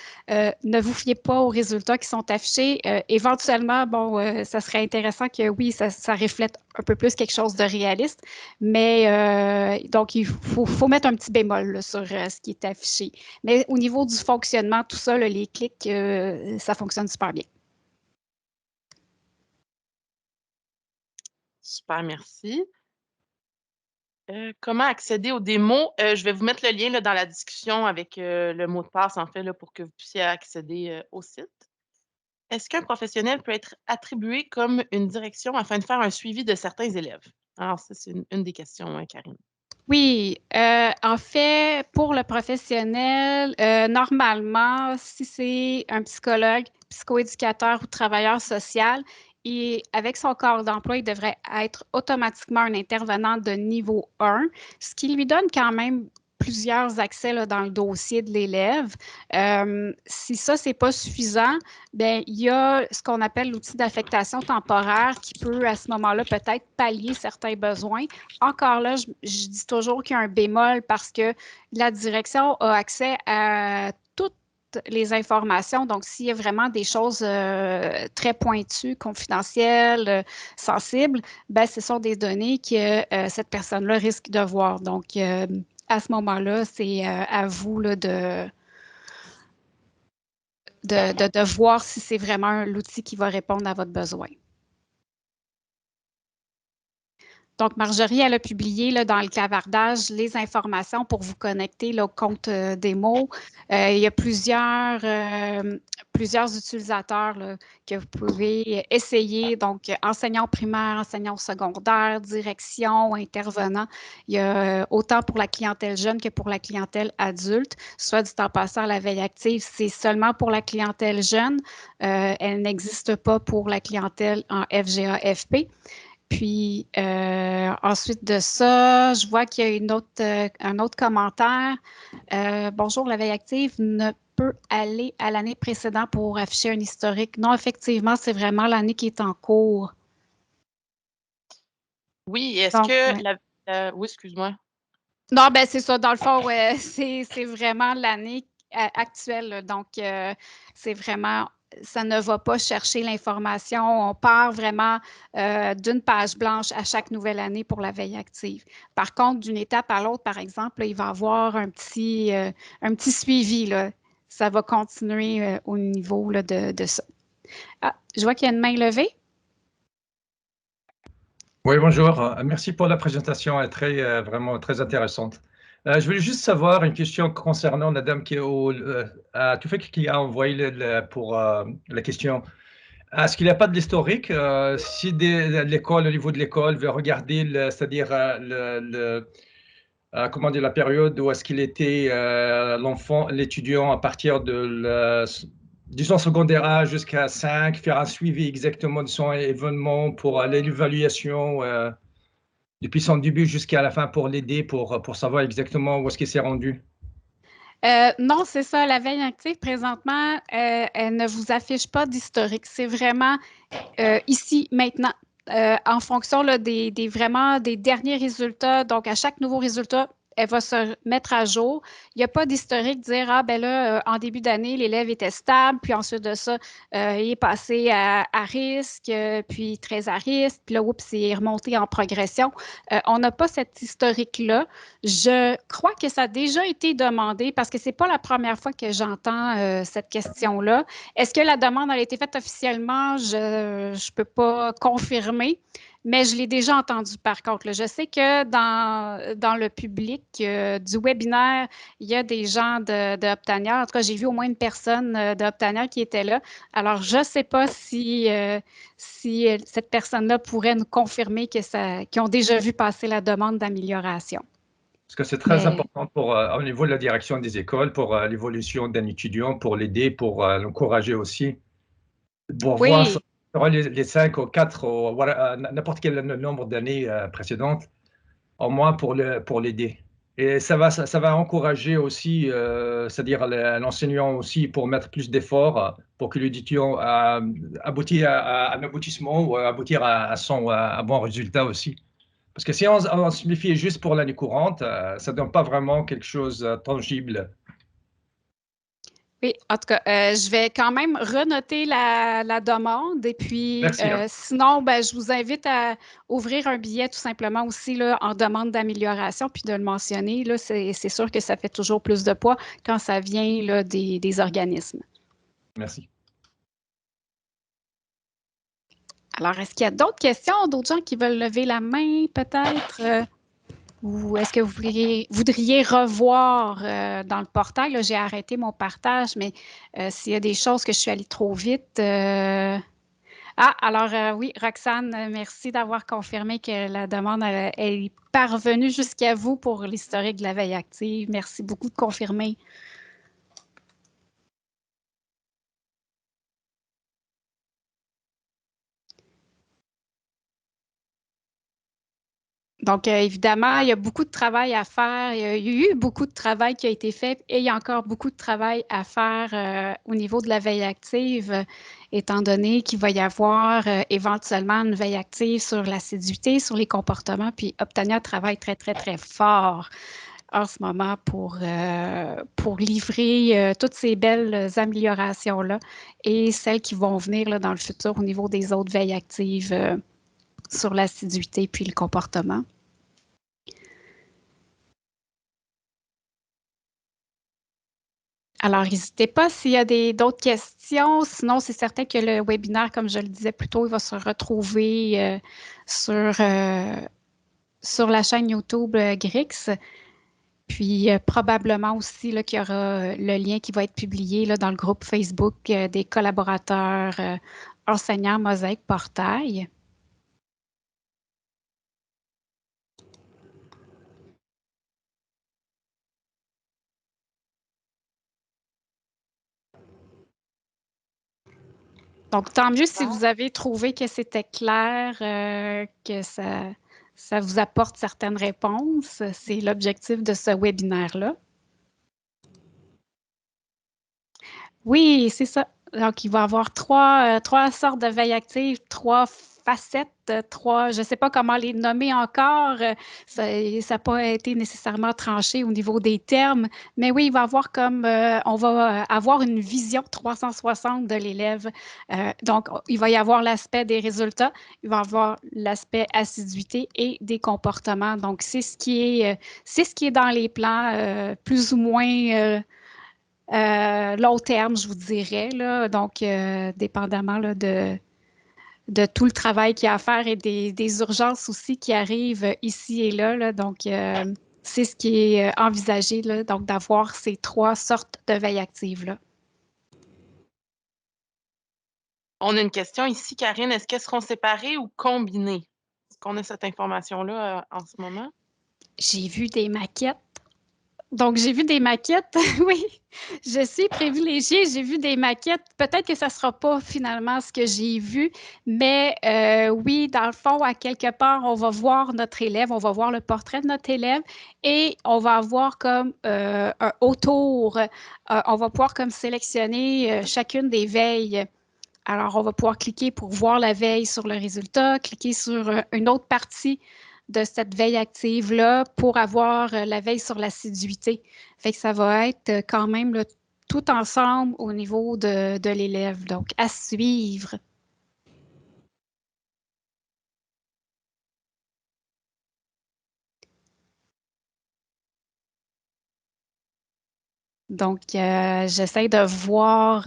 Ne vous fiez pas aux résultats qui sont affichés. Éventuellement, bon, ça serait intéressant que oui, ça reflète un peu plus quelque chose de réaliste, mais donc il faut mettre un petit bémol là, sur ce qui est affiché. Mais au niveau du fonctionnement, tout ça, là, les clics, ça fonctionne super bien. super, merci. Comment accéder aux démos? Je vais vous mettre le lien là, dans la discussion avec le mot de passe, en fait, là, pour que vous puissiez accéder au site. Est-ce qu'un professionnel peut être attribué comme une direction afin de faire un suivi de certains élèves? Alors, ça, c'est une des questions, hein, Karine. Oui, en fait, pour le professionnel, normalement, si c'est un psychologue, psychoéducateur ou travailleur social, et avec son corps d'emploi, il devrait être automatiquement un intervenant de niveau 1, ce qui lui donne quand même plusieurs accès là, dans le dossier de l'élève. Si ça, c'est pas suffisant, bien, il y a ce qu'on appelle l'outil d'affectation temporaire qui peut, à ce moment-là, peut-être pallier certains besoins. Encore là, je dis toujours qu'il y a un bémol parce que la direction a accès à toutes les informations. Donc, s'il y a vraiment des choses très pointues, confidentielles, sensibles, ben, ce sont des données que cette personne-là risque de voir. Donc, à ce moment-là, c'est à vous là, de voir si c'est vraiment l'outil qui va répondre à votre besoin. Donc, Marjorie, elle a publié là, dans le clavardage les informations pour vous connecter là, au compte des mots. Il y a plusieurs utilisateurs là, que vous pouvez essayer. Donc, enseignants primaires, enseignants secondaires, direction, intervenants. Il y a autant pour la clientèle jeune que pour la clientèle adulte. Soit du temps passant, la veille active, c'est seulement pour la clientèle jeune. Elle n'existe pas pour la clientèle en FGA-FP. Puis ensuite de ça, je vois qu'il y a un autre commentaire. Bonjour, la veille active ne peut aller à l'année précédente pour afficher un historique. Non, effectivement, c'est vraiment l'année qui est en cours. Oui, est-ce Donc, que ouais. oui, excuse-moi. Non, ben c'est ça. Dans le fond, ouais, c'est vraiment l'année actuelle, là. Donc, c'est vraiment, ça ne va pas chercher l'information. On part vraiment d'une page blanche à chaque nouvelle année pour la veille active. Par contre, d'une étape à l'autre, par exemple, là, il va y avoir un petit suivi, là. Ça va continuer au niveau là, de ça. Ah, je vois qu'il y a une main levée. Oui, bonjour. Merci pour la présentation, elle est vraiment très intéressante. Je voulais juste savoir une question concernant la dame qui a envoyé pour la question. Est-ce qu'il n'y a pas de l'historique? Si l'école, au niveau de l'école, veut regarder, c'est-à-dire comment dire, la période où est-ce qu'il était l'enfant, l'étudiant à partir de son secondaire âge jusqu'à 5, faire un suivi exactement de son événement pour aller l'évaluation depuis son début jusqu'à la fin pour l'aider, pour savoir exactement où est-ce qu'il s'est rendu. Non, c'est ça. La veille active, présentement, elle ne vous affiche pas d'historique. C'est vraiment ici, maintenant, en fonction là, vraiment des derniers résultats. Donc, à chaque nouveau résultat, elle va se mettre à jour. Il n'y a pas d'historique de dire, ah ben là, en début d'année, l'élève était stable, puis ensuite de ça, il est passé à risque, puis très à risque, puis là, oups, il est remonté en progression. On n'a pas cet historique-là. Je crois que ça a déjà été demandé parce que ce n'est pas la première fois que j'entends cette question-là. Est-ce que la demande a été faite officiellement? Je ne peux pas confirmer, mais je l'ai déjà entendu par contre. Là. Je sais que dans le public du webinaire, il y a des gens de Optania. En tout cas, j'ai vu au moins une personne de Optania qui était là. Alors, je ne sais pas si cette personne-là pourrait nous confirmer qu'ils ont déjà vu passer la demande d'amélioration. Parce que c'est très important au niveau de la direction des écoles, pour l'évolution d'un étudiant, pour l'aider, pour l'encourager aussi, pour voir Oui, les 5 ou 4 ou n'importe quel nombre d'années précédentes, au moins pour l'aider. Et ça va encourager aussi, c'est-à-dire l'enseignant aussi, pour mettre plus d'efforts pour que l'étudiant aboutisse à un aboutissement ou aboutir à un bon résultat aussi. Parce que si on se méfie juste pour l'année courante, ça ne donne pas vraiment quelque chose de tangible. oui, en tout cas, je vais quand même renoter la demande et puis Merci, hein. sinon, ben, je vous invite à ouvrir un billet tout simplement aussi là, en demande d'amélioration puis de le mentionner. Là, c'est sûr que ça fait toujours plus de poids quand ça vient là, des organismes. Merci. Alors, est-ce qu'il y a d'autres questions, d'autres gens qui veulent lever la main peut-être? Ou est-ce que vous voudriez revoir dans le portail? Là, j'ai arrêté mon partage, mais s'il y a des choses que je suis allée trop vite. Ah, alors oui, Roxane, merci d'avoir confirmé que la demande est parvenue jusqu'à vous pour l'historique de la veille active. Merci beaucoup de confirmer. Donc, évidemment, il y a beaucoup de travail à faire. Il y a eu beaucoup de travail qui a été fait et il y a encore beaucoup de travail à faire au niveau de la veille active, étant donné qu'il va y avoir éventuellement une veille active sur l'assiduité, sur les comportements. Puis, Optania travaille très, très, très fort en ce moment pour livrer toutes ces belles améliorations-là et celles qui vont venir là, dans le futur au niveau des autres veilles actives sur l'assiduité puis le comportement. Alors, n'hésitez pas s'il y a d'autres questions. Sinon, c'est certain que le webinaire, comme je le disais plus tôt, il va se retrouver sur la chaîne YouTube Grix. Puis probablement aussi qu'il y aura le lien qui va être publié là, dans le groupe Facebook des collaborateurs enseignants Mosaïque Portail. Donc, tant mieux si vous avez trouvé que c'était clair, que ça vous apporte certaines réponses. C'est l'objectif de ce webinaire-là. Oui, c'est ça. Donc, il va y avoir trois sortes de veille active, trois facettes, je ne sais pas comment les nommer encore. Ça n'a pas été nécessairement tranché au niveau des termes, mais oui, il va y avoir on va avoir une vision 360 de l'élève. Donc, il va y avoir l'aspect des résultats, il va y avoir l'aspect assiduité et des comportements. Donc, c'est ce qui est dans les plans, plus ou moins long terme, je vous dirais. Là. Donc, dépendamment là, de tout le travail qu'il y a à faire et des urgences aussi qui arrivent ici et là. Là. Donc, c'est ce qui est envisagé, là, donc d'avoir ces trois sortes de veille actives-là. On a une question ici, Karine. Est-ce qu'elles seront séparées ou combinées? Est-ce qu'on a cette information-là en ce moment? J'ai vu des maquettes. Donc, j'ai vu des maquettes. Oui, je suis privilégiée. J'ai vu des maquettes. Peut-être que ça ne sera pas finalement ce que j'ai vu, mais oui, dans le fond, à quelque part, on va voir notre élève, on va voir le portrait de notre élève et on va avoir comme un autour. On va pouvoir comme sélectionner chacune des veilles. Alors, on va pouvoir cliquer pour voir la veille sur le résultat, cliquer sur une autre partie de cette veille active-là pour avoir la veille sur l'assiduité. Fait que ça va être quand même là, tout ensemble au niveau de l'élève. Donc, à suivre. Donc, j'essaie de voir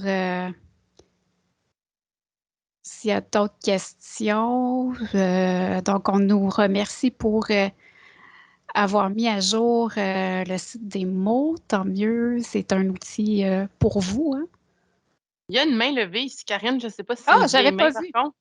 s'il y a d'autres questions. Donc, on nous remercie pour avoir mis à jour le site des mots. Tant mieux, c'est un outil pour vous. Hein? Il y a une main levée ici, Karine. Je ne sais pas si c'est Ah, une j'avais vieille pas main, par vu. contre.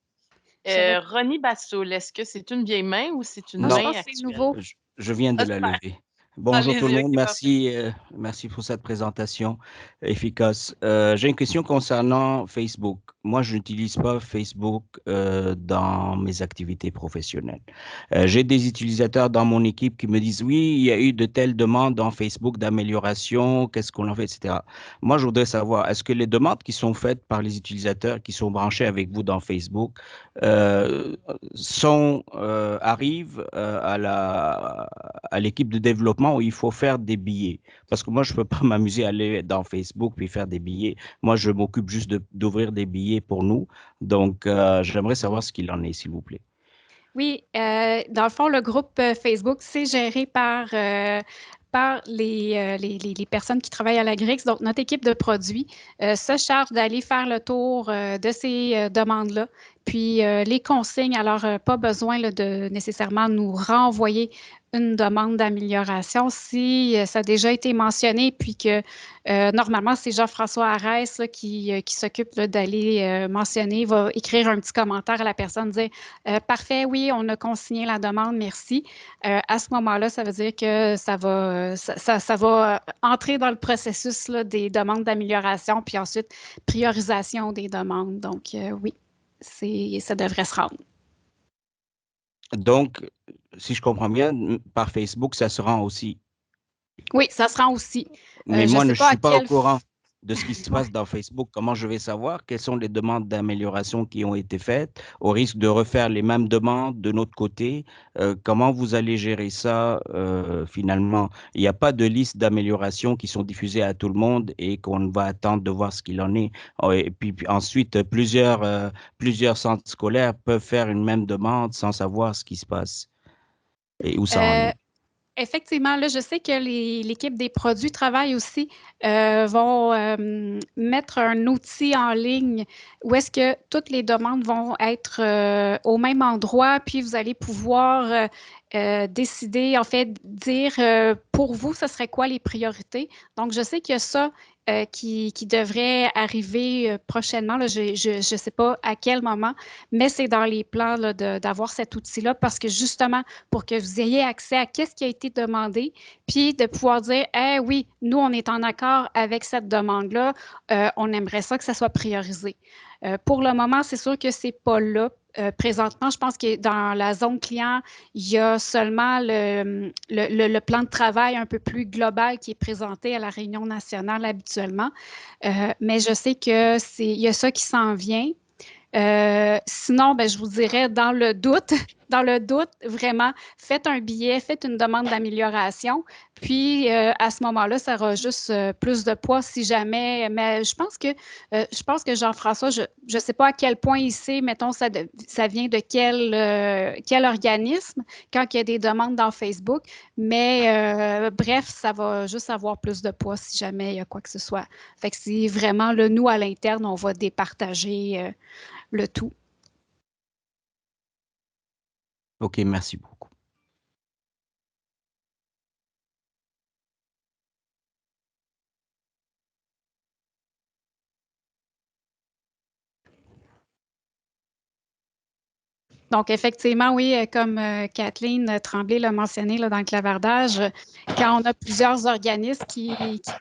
J'avais... Ronnie Bassoul, est-ce que c'est une vieille main ou c'est une Non, je Non, main pense que c'est actuelle? nouveau. je viens de Ah, la super. lever. Bonjour tout le Allez-y, monde, OK, parfait. merci pour cette présentation efficace. J'ai une question concernant Facebook. Moi, je n'utilise pas Facebook dans mes activités professionnelles. J'ai des utilisateurs dans mon équipe qui me disent, oui, il y a eu de telles demandes dans Facebook d'amélioration, qu'est-ce qu'on en fait, etc. Moi, je voudrais savoir, est-ce que les demandes qui sont faites par les utilisateurs qui sont branchés avec vous dans Facebook euh, arrivent à l'équipe de développement où il faut faire des billets. Parce que moi, je ne peux pas m'amuser à aller dans Facebook puis faire des billets. Moi, je m'occupe juste d'ouvrir des billets pour nous. Donc, j'aimerais savoir ce qu'il en est, s'il vous plaît. Oui, dans le fond, le groupe Facebook, c'est géré par les personnes qui travaillent à la GRIX. Donc, notre équipe de produits se charge d'aller faire le tour de ces demandes-là, puis les consignes. Alors, pas besoin là, de nécessairement nous renvoyer une demande d'amélioration si ça a déjà été mentionné, puis que normalement, c'est Jean-François Arès là, qui s'occupe là, d'aller mentionner, va écrire un petit commentaire à la personne, dire parfait, oui, on a consigné la demande, merci. À ce moment-là, ça veut dire que ça va entrer dans le processus là, des demandes d'amélioration, puis ensuite priorisation des demandes. Donc, oui, ça devrait se rendre. Donc, si je comprends bien, par Facebook, ça se rend aussi. Oui, ça se rend aussi. Mais Je ne moi, je sais ne pas à suis pas au quel... courant de ce qui se Ouais. passe dans Facebook. Comment je vais savoir quelles sont les demandes d'amélioration qui ont été faites, au risque de refaire les mêmes demandes de notre côté? Comment vous allez gérer ça finalement? Il n'y a pas de liste d'améliorations qui sont diffusées à tout le monde et qu'on va attendre de voir ce qu'il en est. Oh, et puis ensuite, plusieurs centres scolaires peuvent faire une même demande sans savoir ce qui se passe et où ça en Euh, est. Effectivement, là, je sais que l'équipe des produits travaille aussi, vont mettre un outil en ligne où est-ce que toutes les demandes vont être au même endroit, puis vous allez pouvoir décider, en fait, dire pour vous, ce serait quoi les priorités. Donc, je sais qu'il y a ça qui devrait arriver prochainement. Là, je ne sais pas à quel moment, mais c'est dans les plans là, d'avoir cet outil-là parce que justement, pour que vous ayez accès à ce qui a été demandé, puis de pouvoir dire, eh oui, nous, on est en accord avec cette demande-là, on aimerait ça que ça soit priorisé. Pour le moment, c'est sûr que ce n'est pas là. Présentement, je pense que dans la zone client, il y a seulement le plan de travail un peu plus global qui est présenté à la réunion nationale habituellement. Mais je sais il y a ça qui s'en vient. Sinon, ben, je vous dirais, dans le doute, vraiment, faites un billet, faites une demande d'amélioration. Puis, à ce moment-là, ça aura juste plus de poids si jamais. Mais je pense que Jean-François, je ne sais pas à quel point il sait, mettons, ça vient de quel organisme quand il y a des demandes dans Facebook. Mais bref, ça va juste avoir plus de poids si jamais il y a quoi que ce soit. Fait que si vraiment, là, nous, à l'interne, on va départager le tout. OK, merci beaucoup. Donc, effectivement, oui, comme Kathleen Tremblay l'a mentionné là, dans le clavardage, quand on a plusieurs organismes qui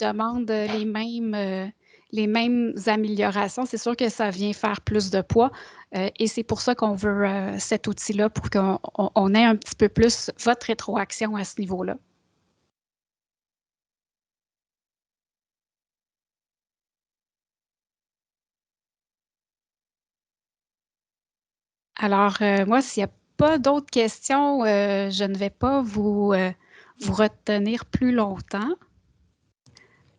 demandent les mêmes améliorations, c'est sûr que ça vient faire plus de poids. Et c'est pour ça qu'on veut cet outil-là, pour qu'on ait un petit peu plus votre rétroaction à ce niveau-là. Alors, moi, s'il n'y a pas d'autres questions, je ne vais pas vous retenir plus longtemps.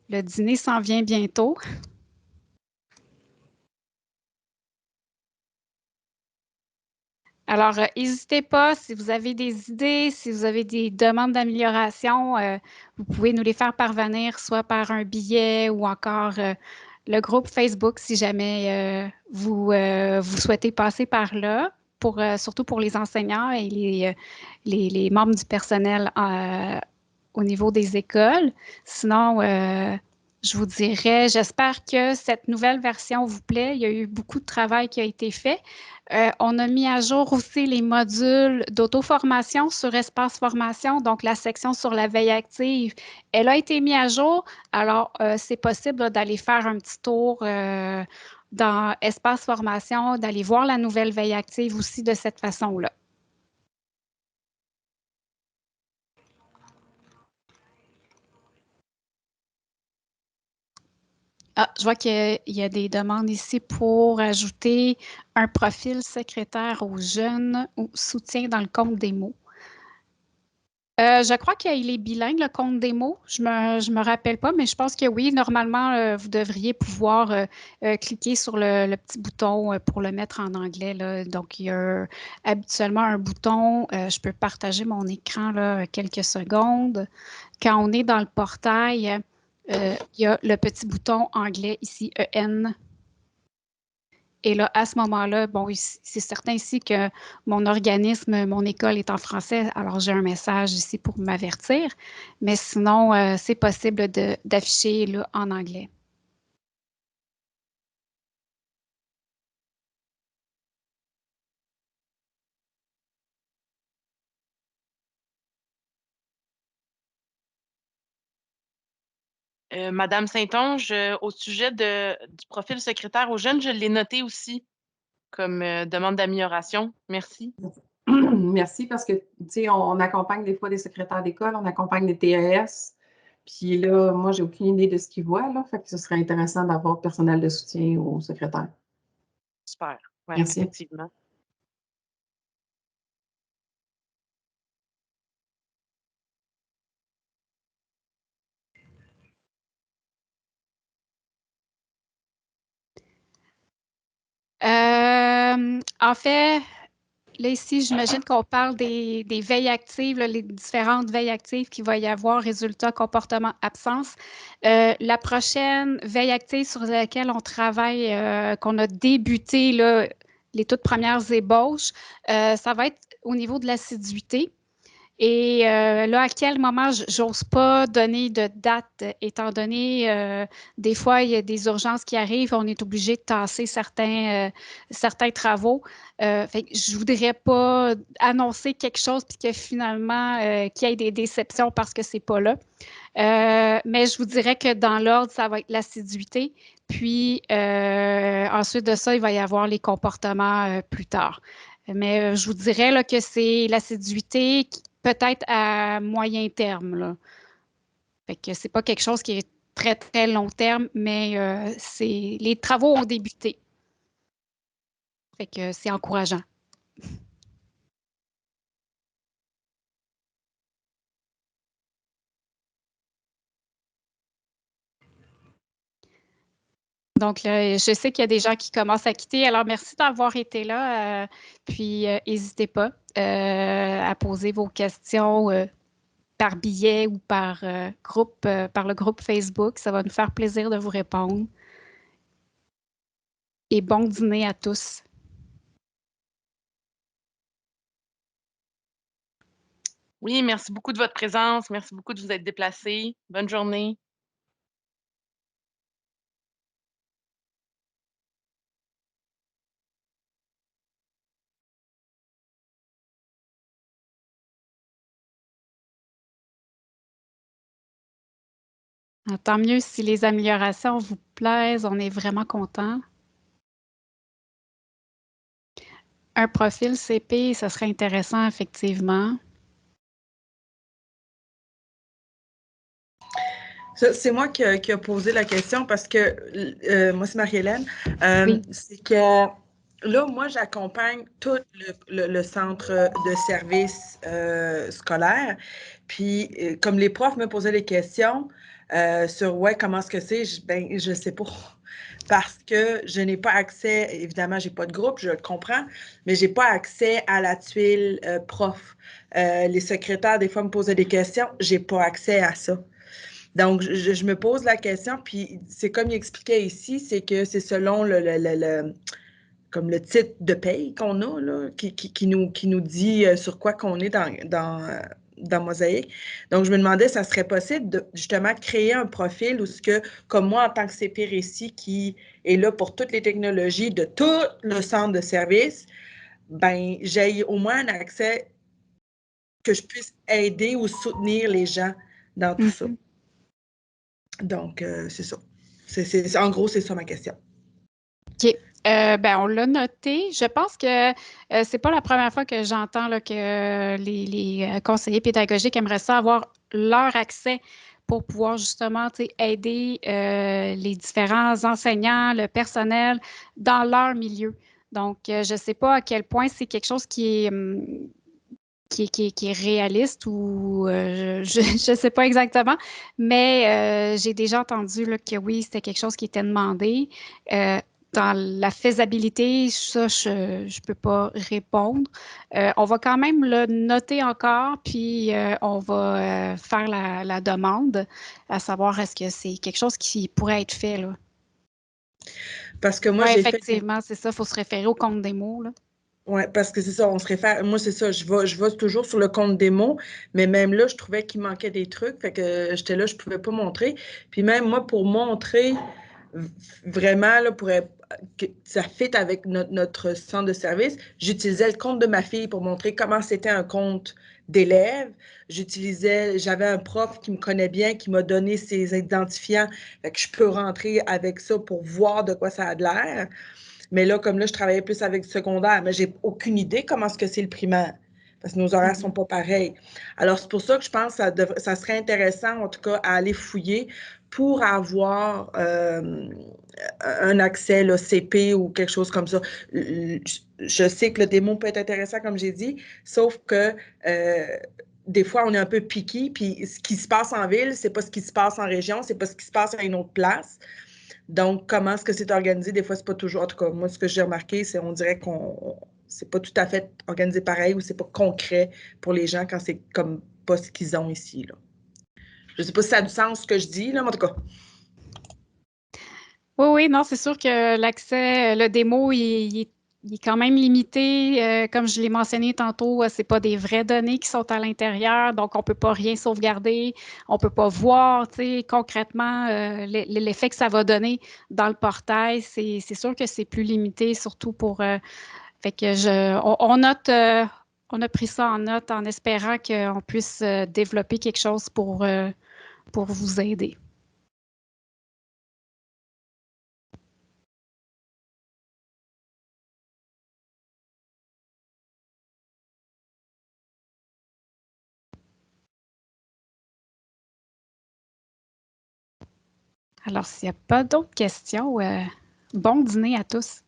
Le dîner s'en vient bientôt. Alors, n'hésitez pas, si vous avez des idées, si vous avez des demandes d'amélioration, vous pouvez nous les faire parvenir, soit par un billet ou encore le groupe Facebook, si jamais vous souhaitez passer par là, surtout pour les enseignants et les membres du personnel au niveau des écoles. Sinon, je vous dirais, j'espère que cette nouvelle version vous plaît. Il y a eu beaucoup de travail qui a été fait. On a mis à jour aussi les modules d'auto-formation sur Espace Formation, donc la section sur la veille active. Elle a été mise à jour, alors c'est possible d'aller faire un petit tour dans Espace Formation, d'aller voir la nouvelle veille active aussi de cette façon-là. Ah, je vois qu'il y a des demandes ici pour ajouter un profil secrétaire aux jeunes ou soutien dans le compte des mots. Je crois qu'il est bilingue, le compte des mots. Je me rappelle pas, mais je pense que oui. Normalement, vous devriez pouvoir cliquer sur le petit bouton pour le mettre en anglais, là. Donc, il y a habituellement un bouton. Je peux partager mon écran là, quelques secondes. Quand on est dans le portail, il y a le petit bouton anglais ici, EN. Et là, à ce moment-là, bon, c'est certain ici que mon organisme, mon école est en français, alors j'ai un message ici pour m'avertir, mais sinon, c'est possible d'afficher là, en anglais. Madame Saint-Onge, au sujet du profil secrétaire aux jeunes, je l'ai noté aussi comme demande d'amélioration. Merci. Merci parce que, tu sais, on accompagne des fois des secrétaires d'école, on accompagne des TES. Puis là, moi, j'ai aucune idée de ce qu'ils voient, là. Fait que ce serait intéressant d'avoir personnel de soutien aux secrétaires. Super. Ouais, Merci. effectivement. En fait, là, ici, j'imagine qu'on parle des veilles actives, là, les différentes veilles actives qu'il va y avoir, résultats, comportement, absence. La prochaine veille active sur laquelle on travaille, qu'on a débuté, là, les toutes premières ébauches, ça va être au niveau de l'assiduité. Et là, à quel moment, j'ose pas donner de date, étant donné, des fois, il y a des urgences qui arrivent, on est obligé de tasser certains travaux. Fait que je voudrais pas annoncer quelque chose puis que finalement, qu'il y ait des déceptions parce que c'est pas là. Mais je vous dirais que dans l'ordre, ça va être l'assiduité. Puis ensuite de ça, il va y avoir les comportements plus tard. Mais je vous dirais là, que c'est l'assiduité peut-être à moyen terme, là. Fait que c'est pas quelque chose qui est très, très long terme, mais les travaux ont débuté. Fait que c'est encourageant. Donc, là, je sais qu'il y a des gens qui commencent à quitter. Alors, merci d'avoir été là. Puis, n'hésitez pas à poser vos questions par billet ou par groupe, par le groupe Facebook. Ça va nous faire plaisir de vous répondre. Et bon dîner à tous. Oui, merci beaucoup de votre présence. Merci beaucoup de vous être déplacés. Bonne journée. Tant mieux si les améliorations vous plaisent, on est vraiment content. Un profil CP, ça serait intéressant, effectivement. C'est moi qui a posé la question parce que moi, c'est Marie-Hélène. Oui. C'est que là, moi, j'accompagne tout le centre de services scolaires. Puis, comme les profs me posaient des questions sur comment est-ce que c'est, je ne sais pas. Parce que je n'ai pas accès, évidemment, je n'ai pas de groupe, je le comprends, mais je n'ai pas accès à la tuile prof. Les secrétaires, des fois, me posaient des questions, je n'ai pas accès à ça. Donc, je me pose la question, puis c'est comme il expliquait ici, c'est que c'est selon comme le titre de paye qu'on a, là, qui nous dit sur quoi qu'on est dans Mosaïque. Donc, je me demandais, ça serait possible de justement créer un profil où ce que, comme moi, en tant que CP Récit, qui est là pour toutes les technologies de tout le centre de service, ben, j'ai au moins un accès que je puisse aider ou soutenir les gens dans tout ça. Donc, c'est ça. En gros, c'est ça ma question. OK. On l'a noté. Je pense que c'est pas la première fois que j'entends là, que les conseillers pédagogiques aimeraient ça avoir leur accès pour pouvoir justement aider les différents enseignants, le personnel dans leur milieu. Donc, je ne sais pas à quel point c'est quelque chose qui est qui est réaliste ou je ne sais pas exactement, mais j'ai déjà entendu là, que oui, c'était quelque chose qui était demandé. Dans la faisabilité, ça, je ne peux pas répondre. On va quand même le noter encore, puis on va faire la demande, à savoir est-ce que c'est quelque chose qui pourrait être fait, là. Parce que moi, j'ai fait... effectivement, c'est ça, il faut se référer au compte des mots, là. Oui, parce que c'est ça, on se réfère. Moi, c'est ça, je vais toujours sur le compte démo, mais même là, je trouvais qu'il manquait des trucs, fait que j'étais là, je ne pouvais pas montrer. Puis même moi, pour montrer vraiment, là, que ça fit avec notre centre de service, j'utilisais le compte de ma fille pour montrer comment c'était un compte d'élève. J'avais un prof qui me connaît bien, qui m'a donné ses identifiants, fait que je peux rentrer avec ça pour voir de quoi ça a de l'air. Mais là, comme là, je travaillais plus avec le secondaire, mais j'ai aucune idée comment est-ce que c'est le primaire, parce que nos horaires ne sont pas pareils. Alors, c'est pour ça que je pense que ça serait intéressant, en tout cas, à aller fouiller pour avoir un accès là, CP ou quelque chose comme ça. Je sais que le démo peut être intéressant, comme j'ai dit, sauf que des fois, on est un peu piqué, puis ce qui se passe en ville, c'est pas ce qui se passe en région, c'est pas ce qui se passe à une autre place. Donc, comment est-ce que c'est organisé? Des fois, c'est pas toujours. En tout cas, moi, ce que j'ai remarqué, c'est on dirait c'est pas tout à fait organisé pareil ou c'est pas concret pour les gens quand c'est comme pas ce qu'ils ont ici, là. Je sais pas si ça a du sens ce que je dis, là, mais en tout cas. Oui, non, c'est sûr que l'accès, le démo, il est quand même limité. Comme je l'ai mentionné tantôt, c'est pas des vraies données qui sont à l'intérieur, donc on peut pas rien sauvegarder, on peut pas voir, concrètement l'effet que ça va donner dans le portail. C'est sûr que c'est plus limité, surtout pour. Fait que on note. On a pris ça en note en espérant qu'on puisse développer quelque chose pour vous aider. Alors, s'il n'y a pas d'autres questions, bon dîner à tous.